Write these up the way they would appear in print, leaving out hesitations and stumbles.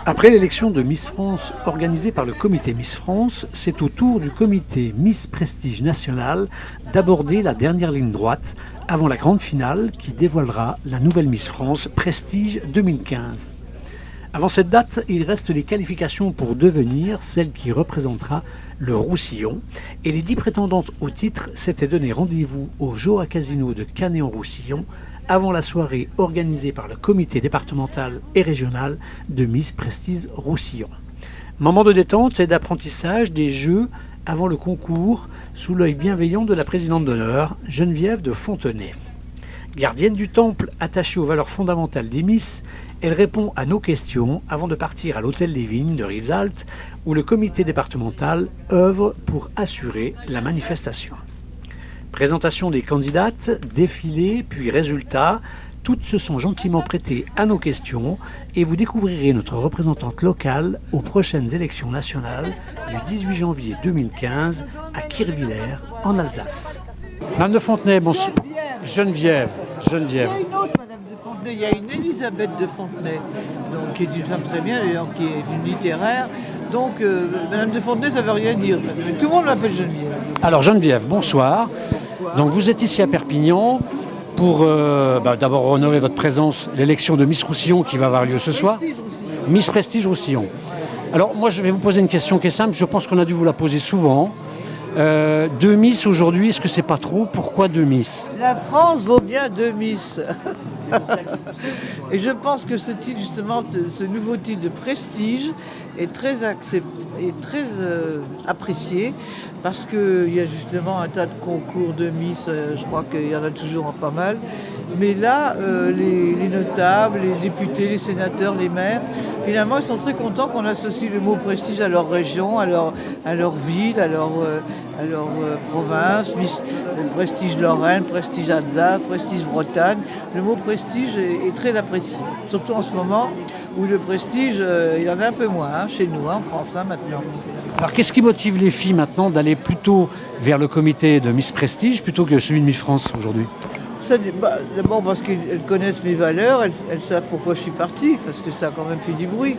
Après l'élection de Miss France organisée par le comité Miss France, c'est au tour du comité Miss Prestige National d'aborder la dernière ligne droite avant la grande finale qui dévoilera la nouvelle Miss France Prestige 2015. Avant cette date, il reste les qualifications pour devenir celle qui représentera le Roussillon. Et les 10 prétendantes au titre s'étaient donné rendez-vous au Joa Casino de Canet-en-Roussillon avant la soirée organisée par le comité départemental et régional de Miss Prestige Roussillon. Moment de détente et d'apprentissage des jeux avant le concours sous l'œil bienveillant de la présidente d'honneur, Geneviève de Fontenay. Gardienne du temple attachée aux valeurs fondamentales des Miss, elle répond à nos questions avant de partir à l'hôtel Les Vignes de Rivesaltes où le comité départemental œuvre pour assurer la manifestation. Présentation des candidates, défilé, puis résultats, toutes se sont gentiment prêtées à nos questions et vous découvrirez notre représentante locale aux prochaines élections nationales du 18 janvier 2015 à Kirchwiller en Alsace. Madame de Fontenay, bonsoir. Geneviève. Il y a une autre Madame de Fontenay, il y a une Elisabeth de Fontenay, donc, qui est une femme très bien, d'ailleurs, qui est une littéraire. Donc Madame de Fontenay, ça ne veut rien dire. Tout le monde l'appelle Geneviève. Alors Geneviève, bonsoir. Donc vous êtes ici à Perpignan pour d'abord honorer votre présence, l'élection de Miss Roussillon qui va avoir lieu ce soir. Miss Prestige Roussillon. Alors moi je vais vous poser une question qui est simple, je pense qu'on a dû vous la poser souvent. 2 Miss aujourd'hui, est-ce que c'est pas trop? Pourquoi 2 Miss? La France vaut bien 2 Miss. Et je pense que ce titre, justement, ce nouveau titre de prestige est très apprécié parce qu'il y a justement un tas de concours de Miss, je crois qu'il y en a toujours pas mal. Mais là, les notables, les députés, les sénateurs, les maires, finalement, ils sont très contents qu'on associe le mot prestige à leur région, à leur ville, à leur province, prestige Lorraine, prestige Alsace, prestige Bretagne. Le mot prestige est très apprécié, surtout en ce moment où le prestige, il y en a un peu moins chez nous, en France, maintenant. Alors qu'est-ce qui motive les filles maintenant d'aller plutôt vers le comité de Miss Prestige plutôt que celui de Miss France aujourd'hui? D'abord parce qu'elles connaissent mes valeurs, elles savent pourquoi je suis partie, parce que ça a quand même fait du bruit.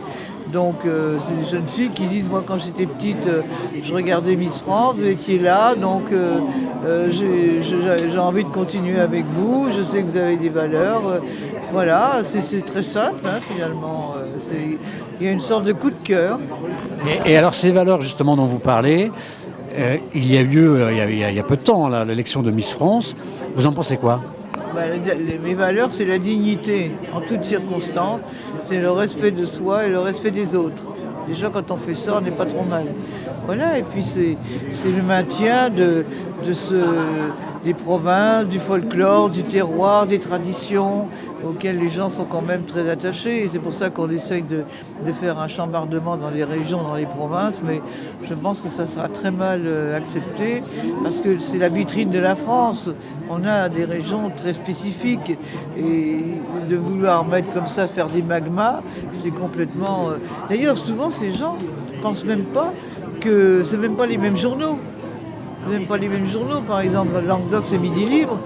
Donc c'est des jeunes filles qui disent, moi quand j'étais petite, je regardais Miss France, vous étiez là, donc j'ai envie de continuer avec vous, je sais que vous avez des valeurs. Voilà, c'est très simple finalement. Il y a une sorte de coup de cœur. Et alors ces valeurs justement dont vous parlez, il y a eu lieu il y a peu de temps l'élection de Miss France, vous en pensez quoi? Mes valeurs, c'est la dignité en toutes circonstances, c'est le respect de soi et le respect des autres. Déjà, quand on fait ça, on n'est pas trop mal. Voilà, et puis c'est le maintien des provinces, du folklore, du terroir, des traditions auxquelles les gens sont quand même très attachés. Et c'est pour ça qu'on essaye de faire un chambardement dans les régions, dans les provinces. Mais je pense que ça sera très mal accepté parce que c'est la vitrine de la France. On a des régions très spécifiques et de vouloir mettre comme ça, faire des magmas, c'est complètement... D'ailleurs, souvent, ces gens ne pensent même pas que c'est même pas les mêmes journaux. Même pas les mêmes journaux, par exemple, dans le Languedoc, c'est Midi Libre.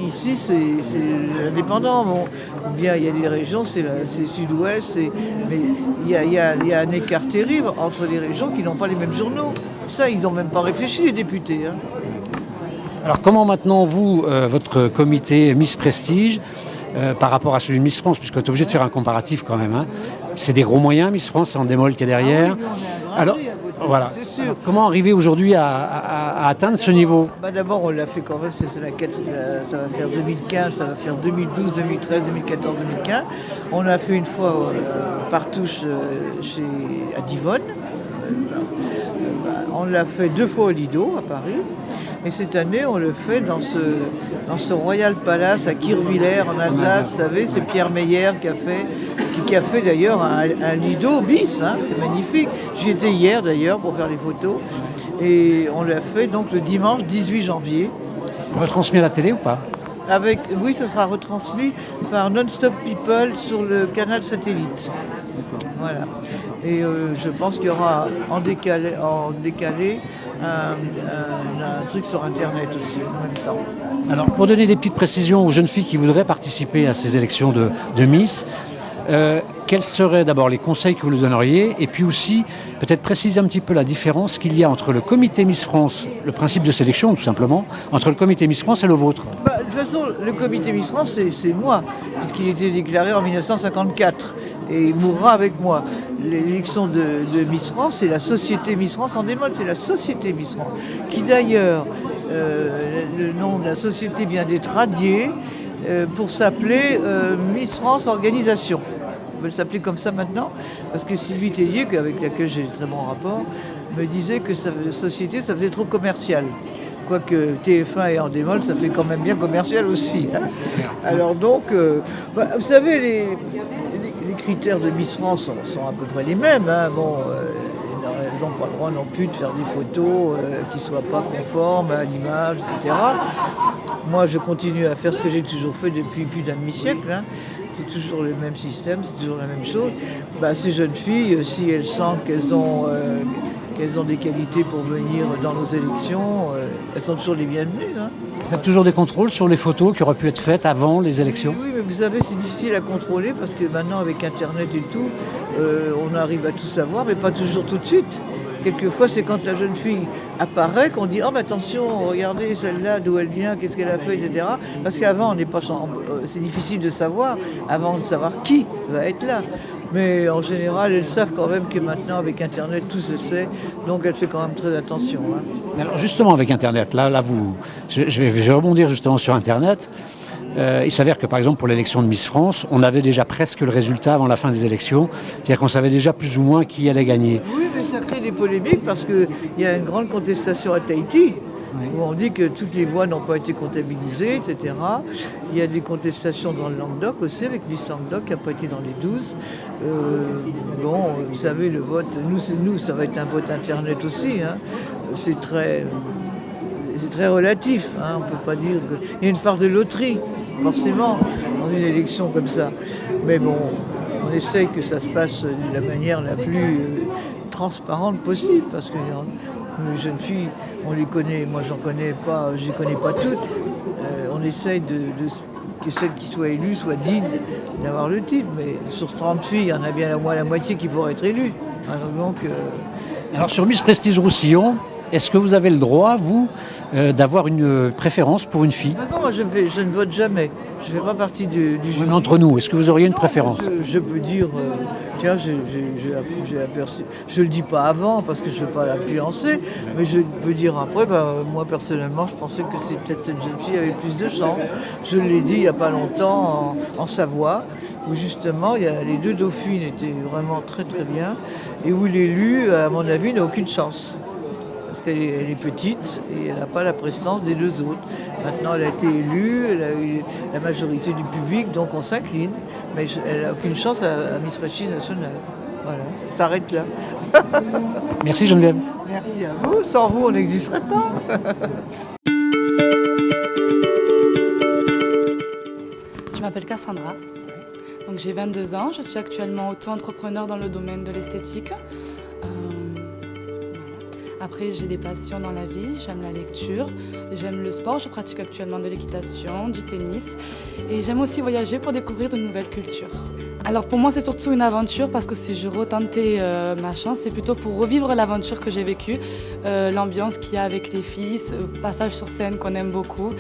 Ici, c'est indépendant. Bon, bien, il y a des régions, c'est Sud-Ouest, mais il y a un écart terrible entre les régions qui n'ont pas les mêmes journaux. Ça, ils n'ont même pas réfléchi, les députés. Alors, comment maintenant, vous, votre comité Miss Prestige, par rapport à celui de Miss France, puisque vous êtes obligé de faire un comparatif quand même, c'est des gros moyens, Miss France, c'est en démol qui est derrière. Alors, voilà. C'est sûr. Alors, comment arriver aujourd'hui à atteindre ce niveau? D'abord, on l'a fait quand même, ça va faire 2015, ça va faire 2012, 2013, 2014, 2015. On l'a fait une fois par touche à Divonne. On l'a fait 2 fois au Lido, à Paris. Et cette année, on le fait dans ce Royal Palace à Kirchwiller, en Alsace. Vous savez, c'est Pierre Meyer qui a fait d'ailleurs un Lido bis. C'est magnifique. J'y étais hier d'ailleurs pour faire les photos. Et on l'a fait donc le dimanche 18 janvier. Retransmis à la télé ou pas? Oui, ça sera retransmis par Non-Stop People sur le canal satellite. Voilà. Et je pense qu'il y aura en décalé un truc sur Internet aussi en même temps. Alors, pour donner des petites précisions aux jeunes filles qui voudraient participer à ces élections de Miss, Quels seraient d'abord les conseils que vous nous donneriez et puis aussi peut-être préciser un petit peu la différence qu'il y a entre le comité Miss France, le principe de sélection tout simplement, entre le comité Miss France et le vôtre. De toute façon, le comité Miss France, c'est moi, puisqu'il était déclaré en 1954 et il mourra avec moi. L'élection de Miss France, c'est la société Miss France en démol, c'est la société Miss France, qui d'ailleurs, le nom de la société vient d'être radié pour s'appeler Miss France Organisation. On peut s'appeler comme ça maintenant, parce que Sylvie Tellier, avec laquelle j'ai de très bons rapports, me disait que sa société, ça faisait trop commercial. Quoique TF1 et en démol, ça fait quand même bien commercial aussi. Hein. Alors donc, vous savez, les critères de Miss France sont à peu près les mêmes. Hein. Bon, elles n'ont pas le droit non plus de faire des photos qui ne soient pas conformes à l'image, etc. Moi, je continue à faire ce que j'ai toujours fait depuis plus d'un demi-siècle. Hein. C'est toujours le même système, c'est toujours la même chose. Ces jeunes filles, si elles sentent qu'elles ont des qualités pour venir dans nos élections, elles sont toujours les bienvenues. Hein. Vous faites toujours des contrôles sur les photos qui auraient pu être faites avant les élections? Oui, mais vous savez, c'est difficile à contrôler parce que maintenant, avec Internet et tout, on arrive à tout savoir, mais pas toujours tout de suite. Quelquefois, c'est quand la jeune fille apparaît qu'on dit « Oh, mais attention, regardez celle-là, d'où elle vient, qu'est-ce qu'elle a fait, etc. » Parce qu'avant, c'est difficile de savoir, avant de savoir qui va être là. Mais en général, elles savent quand même que maintenant, avec Internet, tout se sait. Donc, elles font quand même très attention. Hein. Alors justement, avec Internet, je vais rebondir justement sur Internet. Il s'avère que, par exemple, pour l'élection de Miss France, on avait déjà presque le résultat avant la fin des élections. C'est-à-dire qu'on savait déjà plus ou moins qui allait gagner. Oui, mais ça crée des polémiques parce qu'il y a une grande contestation à Tahiti. Oui. Où on dit que toutes les voix n'ont pas été comptabilisées, etc. Il y a des contestations dans le Languedoc aussi, avec Miss Languedoc qui n'a pas été dans les 12. Vous savez, le vote, nous, ça va être un vote Internet aussi. Hein. C'est très relatif. Hein. On ne peut pas dire qu'il y a une part de loterie, forcément, dans une élection comme ça. Mais bon, on essaye que ça se passe de la manière la plus transparente possible, parce que les jeunes filles, on les connaît, moi je les connais pas toutes. On essaye que celles qui soient élues soient dignes d'avoir le titre, mais sur 30 filles, il y en a bien au moins la moitié qui pourraient être élues. Alors sur Miss Prestige Roussillon, est-ce que vous avez le droit, vous, d'avoir une préférence pour une fille? Non, moi je ne vote jamais. Je ne fais pas partie du jury. Oui, mais entre nous, est-ce que vous auriez une préférence? Je peux dire, tiens, j'ai aperçu. Je ne le dis pas avant parce que je ne veux pas l'influencer, mais je peux dire après, moi personnellement, je pensais que c'est peut-être cette jeune fille avait plus de chance. Je l'ai dit il n'y a pas longtemps en Savoie, où justement les deux dauphines étaient vraiment très très bien, et où l'élu, à mon avis, n'a aucune chance. Parce qu'elle est petite et elle n'a pas la prestance des deux autres. Maintenant, elle a été élue, elle a eu la majorité du public, donc on s'incline. Mais elle n'a aucune chance à Miss Prestige nationale. Voilà, ça s'arrête là. Merci Geneviève. Merci à vous. Sans vous, on n'existerait pas. Je m'appelle Cassandra. Donc, j'ai 22 ans. Je suis actuellement auto-entrepreneur dans le domaine de l'esthétique. Après, j'ai des passions dans la vie, j'aime la lecture, j'aime le sport, je pratique actuellement de l'équitation, du tennis et j'aime aussi voyager pour découvrir de nouvelles cultures. Alors pour moi, c'est surtout une aventure parce que si je retentais ma chance, c'est plutôt pour revivre l'aventure que j'ai vécue, l'ambiance qu'il y a avec les filles, ce passage sur scène qu'on aime beaucoup,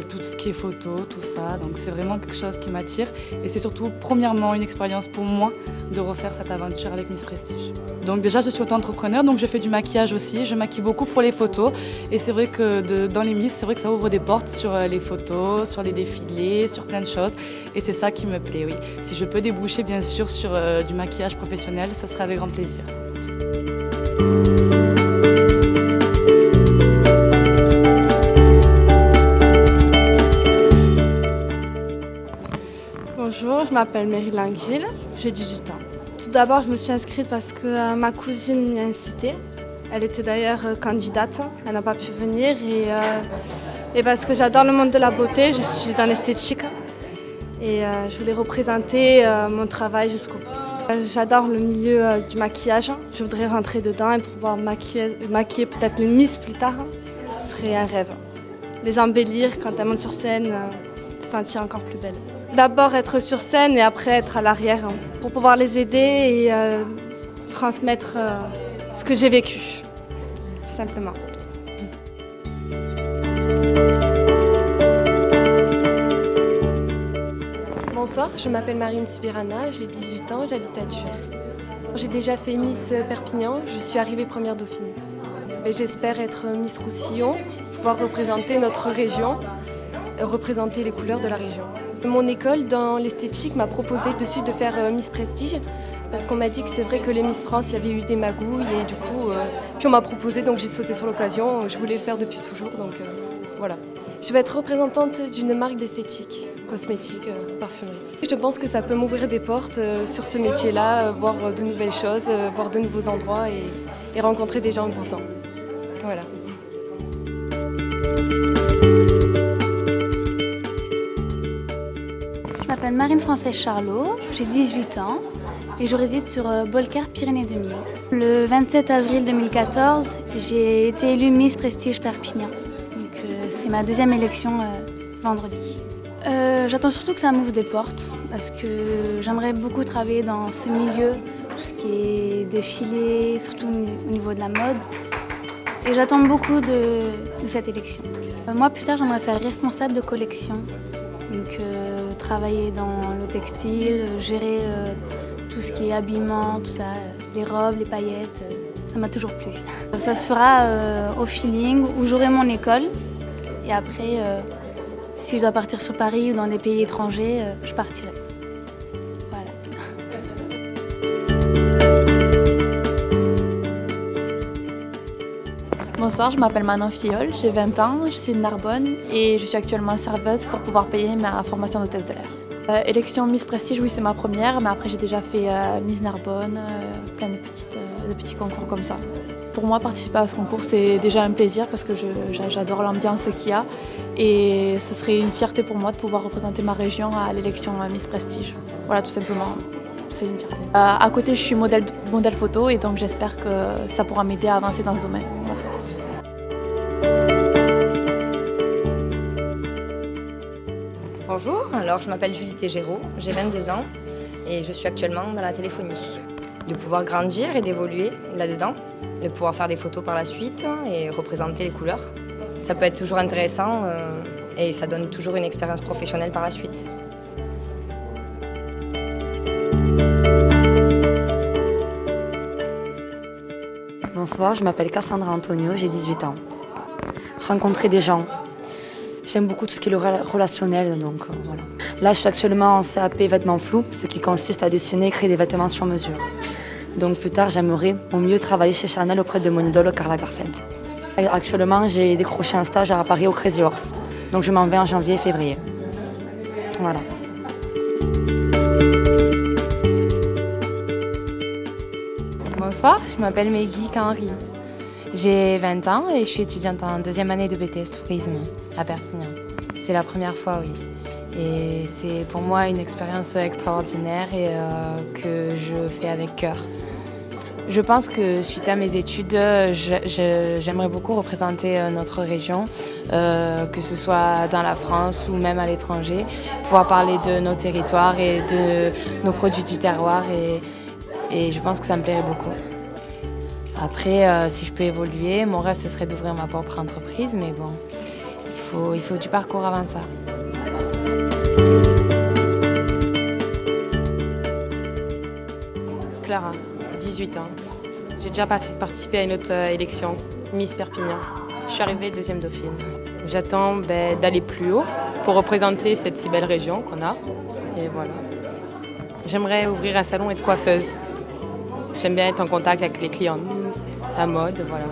tout ce qui est photo, tout ça. Donc c'est vraiment quelque chose qui m'attire et c'est surtout premièrement une expérience pour moi de refaire cette aventure avec Miss Prestige. Donc déjà, je suis auto-entrepreneur, donc je fais du maquillage aussi. Je maquille beaucoup pour les photos et c'est vrai que dans les Miss, c'est vrai que ça ouvre des portes sur les photos, sur les défilés, sur plein de choses et c'est ça qui me plaît, oui. Si je peux déboucher bien sûr sur du maquillage professionnel, ça serait avec grand plaisir. Bonjour, je m'appelle Maryline Gilles, j'ai 18 ans. Tout d'abord, je me suis inscrite parce que ma cousine m'y a incité. Elle était d'ailleurs candidate, elle n'a pas pu venir et parce que j'adore le monde de la beauté, je suis dans l'esthétique et je voulais représenter mon travail jusqu'au bout. J'adore le milieu du maquillage, je voudrais rentrer dedans et pouvoir maquiller peut-être les Miss plus tard, ce serait un rêve. Les embellir quand elles montent sur scène, sentir encore plus belle. D'abord être sur scène et après être à l'arrière pour pouvoir les aider et transmettre ce que j'ai vécu, tout simplement. Bonsoir, je m'appelle Marine Subirana, j'ai 18 ans, j'habite à Tuer. J'ai déjà fait Miss Perpignan, je suis arrivée première dauphine. J'espère être Miss Roussillon, pouvoir représenter notre région, représenter les couleurs de la région. Mon école dans l'esthétique m'a proposé de suite de faire Miss Prestige parce qu'on m'a dit que c'est vrai que les Miss France, il y avait eu des magouilles et du coup, puis on m'a proposé donc j'ai sauté sur l'occasion. Je voulais le faire depuis toujours donc voilà. Je vais être représentante d'une marque d'esthétique, cosmétique, parfumerie. Je pense que ça peut m'ouvrir des portes sur ce métier-là, voir de nouvelles choses, voir de nouveaux endroits et rencontrer des gens importants. Voilà. Je m'appelle Marine Française Charlot, j'ai 18 ans et je réside sur Beaucaire Pyrénées 2000. Le 27 avril 2014, j'ai été élue Miss Prestige Perpignan. Donc, c'est ma deuxième élection vendredi. J'attends surtout que ça m'ouvre des portes parce que j'aimerais beaucoup travailler dans ce milieu, tout ce qui est défilé, surtout au niveau de la mode. Et j'attends beaucoup de cette élection. Moi, plus tard, j'aimerais faire responsable de collection. Donc, travailler dans le textile, gérer tout ce qui est habillement, tout ça, les robes, les paillettes, ça m'a toujours plu. Ça se fera au feeling où j'aurai mon école. Et après, si je dois partir sur Paris ou dans des pays étrangers, je partirai. Voilà. Bonsoir, je m'appelle Manon Filleul, j'ai 20 ans, je suis de Narbonne et je suis actuellement serveuse pour pouvoir payer ma formation d'hôtesse de l'air. Élection Miss Prestige, oui c'est ma première, mais après j'ai déjà fait Miss Narbonne, plein de petits concours comme ça. Pour moi, participer à ce concours, c'est déjà un plaisir parce que j'adore l'ambiance qu'il y a et ce serait une fierté pour moi de pouvoir représenter ma région à l'élection Miss Prestige. Voilà, tout simplement, c'est une fierté. À côté, je suis modèle photo et donc j'espère que ça pourra m'aider à avancer dans ce domaine. Voilà. Bonjour, alors je m'appelle Julie Tégéraud, j'ai 22 ans et je suis actuellement dans la téléphonie. De pouvoir grandir et d'évoluer là-dedans, de pouvoir faire des photos par la suite et représenter les couleurs. Ça peut être toujours intéressant et ça donne toujours une expérience professionnelle par la suite. Bonsoir, je m'appelle Cassandra Antonio, j'ai 18 ans. Rencontrer des gens. J'aime beaucoup tout ce qui est le relationnel, donc voilà. Là, je suis actuellement en CAP vêtements flous, ce qui consiste à dessiner et créer des vêtements sur mesure. Donc plus tard, j'aimerais au mieux travailler chez Chanel auprès de mon idole Karl Lagerfeld. Actuellement, j'ai décroché un stage à Paris au Crazy Horse. Donc je m'en vais en janvier et février. Voilà. Bonsoir, je m'appelle Meggy Canry. J'ai 20 ans et je suis étudiante en deuxième année de BTS Tourisme à Perpignan. C'est la première fois, oui. Et c'est pour moi une expérience extraordinaire et que je fais avec cœur. Je pense que suite à mes études, j'aimerais beaucoup représenter notre région, que ce soit dans la France ou même à l'étranger, pouvoir parler de nos territoires et de nos produits du terroir et je pense que ça me plairait beaucoup. Après, si je peux évoluer, mon rêve ce serait d'ouvrir ma propre entreprise, mais bon, il faut du parcours avant ça. Clara, 18 ans. J'ai déjà participé à une autre élection, Miss Perpignan. Je suis arrivée deuxième dauphine. J'attends d'aller plus haut pour représenter cette si belle région qu'on a. Et voilà. J'aimerais ouvrir un salon et de coiffeuse. J'aime bien être en contact avec les clients, la mode, voilà.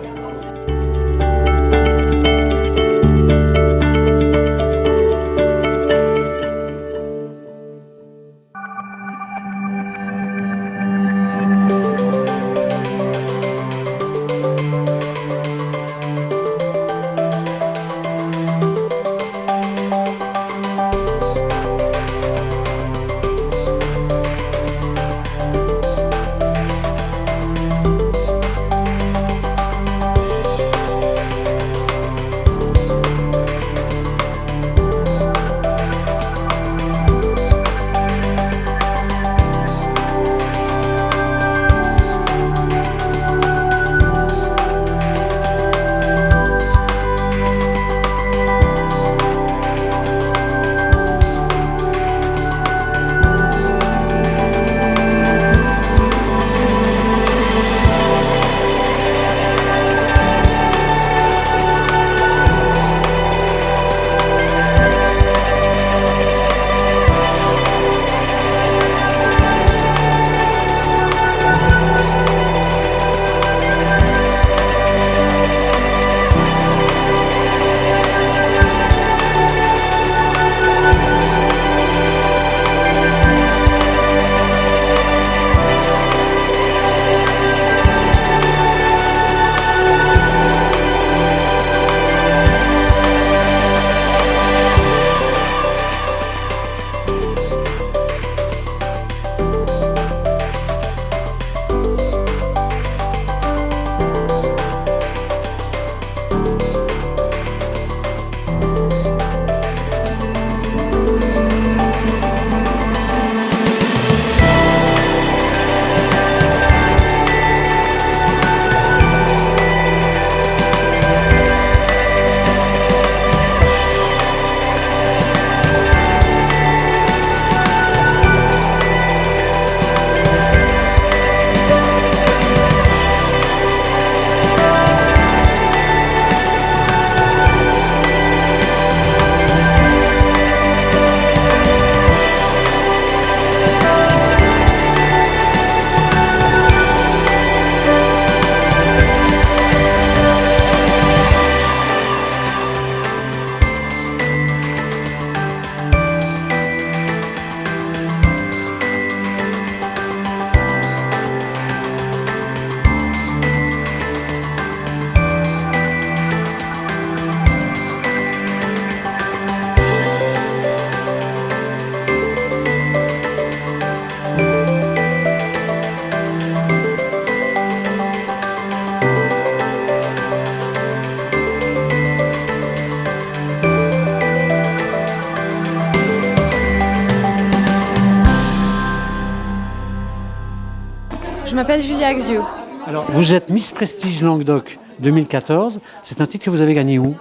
Je m'appelle Julia Axiou. Alors, vous êtes Miss Prestige Languedoc 2014. C'est un titre que vous avez gagné où?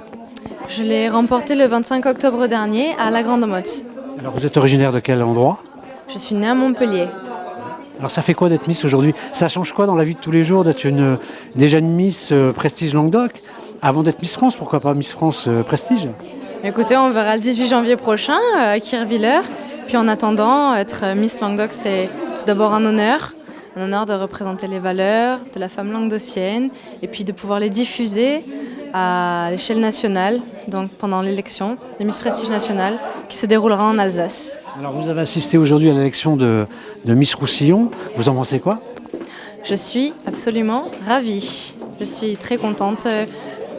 Je l'ai remporté le 25 octobre dernier à la Grande Motte. Alors, vous êtes originaire de quel endroit? Je suis née à Montpellier. Alors, ça fait quoi d'être Miss aujourd'hui? Ça change quoi dans la vie de tous les jours d'être déjà une Miss Prestige Languedoc? Avant d'être Miss France, pourquoi pas Miss France Prestige? Écoutez, on verra le 18 janvier prochain à Kirchwiller. Puis en attendant, être Miss Languedoc, c'est tout d'abord un honneur de représenter les valeurs de la femme languedocienne et puis de pouvoir les diffuser à l'échelle nationale, donc pendant l'élection de Miss Prestige nationale qui se déroulera en Alsace. Alors, vous avez assisté aujourd'hui à l'élection de Miss Roussillon. Vous en pensez quoi? Je suis absolument ravie. Je suis très contente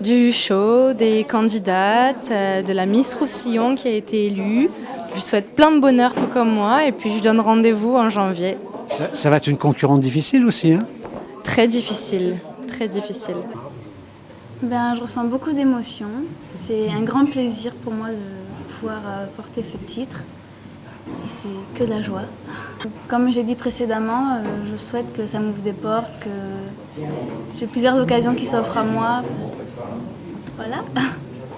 du show, des candidates, de la Miss Roussillon qui a été élue. Je lui souhaite plein de bonheur tout comme moi et puis je donne rendez-vous en janvier. Ça va être une concurrente difficile aussi, hein? Très difficile, très difficile. Je ressens beaucoup d'émotions. C'est un grand plaisir pour moi de pouvoir porter ce titre. Et c'est que de la joie. Comme j'ai dit précédemment, je souhaite que ça m'ouvre des portes, que j'ai plusieurs occasions qui s'offrent à moi. Voilà.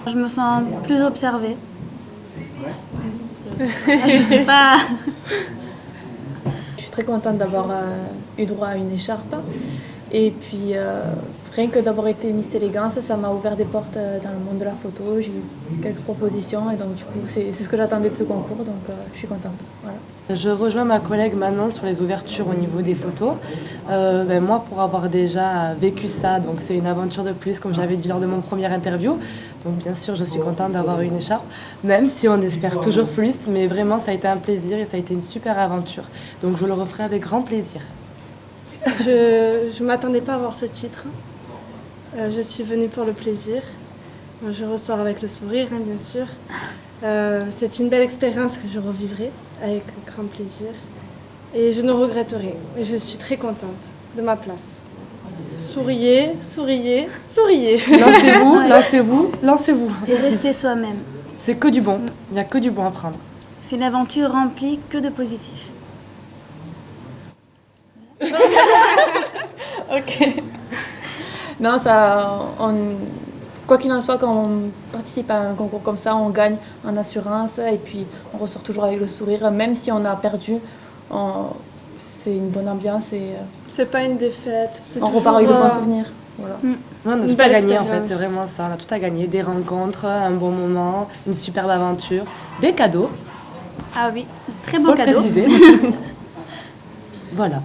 Je me sens plus observée. Je sais pas. Je suis très contente d'avoir eu droit à une écharpe. Et puis, rien que d'avoir été Miss Élégance, ça m'a ouvert des portes dans le monde de la photo. J'ai eu quelques propositions et donc du coup, c'est ce que j'attendais de ce concours, donc je suis contente. Voilà. Je rejoins ma collègue Manon sur les ouvertures au niveau des photos. Moi, pour avoir déjà vécu ça, donc c'est une aventure de plus, comme j'avais dit lors de mon premier interview. Donc bien sûr, je suis contente d'avoir eu une écharpe, même si on espère toujours plus. Mais vraiment, ça a été un plaisir et ça a été une super aventure. Donc je le referai avec grand plaisir. Je ne m'attendais pas à avoir ce titre. Je suis venue pour le plaisir. Je ressors avec le sourire, hein, bien sûr. C'est une belle expérience que je revivrai avec grand plaisir. Et je ne regretterai. Et je suis très contente de ma place. Souriez, souriez, souriez. Lancez-vous, lancez-vous, lancez-vous. Et restez soi-même. C'est que du bon. Il n'y a que du bon à prendre. C'est une aventure remplie que de positif. Ok. Non, quoi qu'il en soit, quand on participe à un concours comme ça, on gagne en assurance et puis on ressort toujours avec le sourire. Même si on a perdu, c'est une bonne ambiance et c'est pas une défaite. On repart avec de bons souvenirs. Voilà. On a tout à gagner en fait, c'est vraiment ça. On a tout à gagner, des rencontres, un bon moment, une superbe aventure, des cadeaux. Ah oui, très beaux cadeaux. Préciser. Voilà.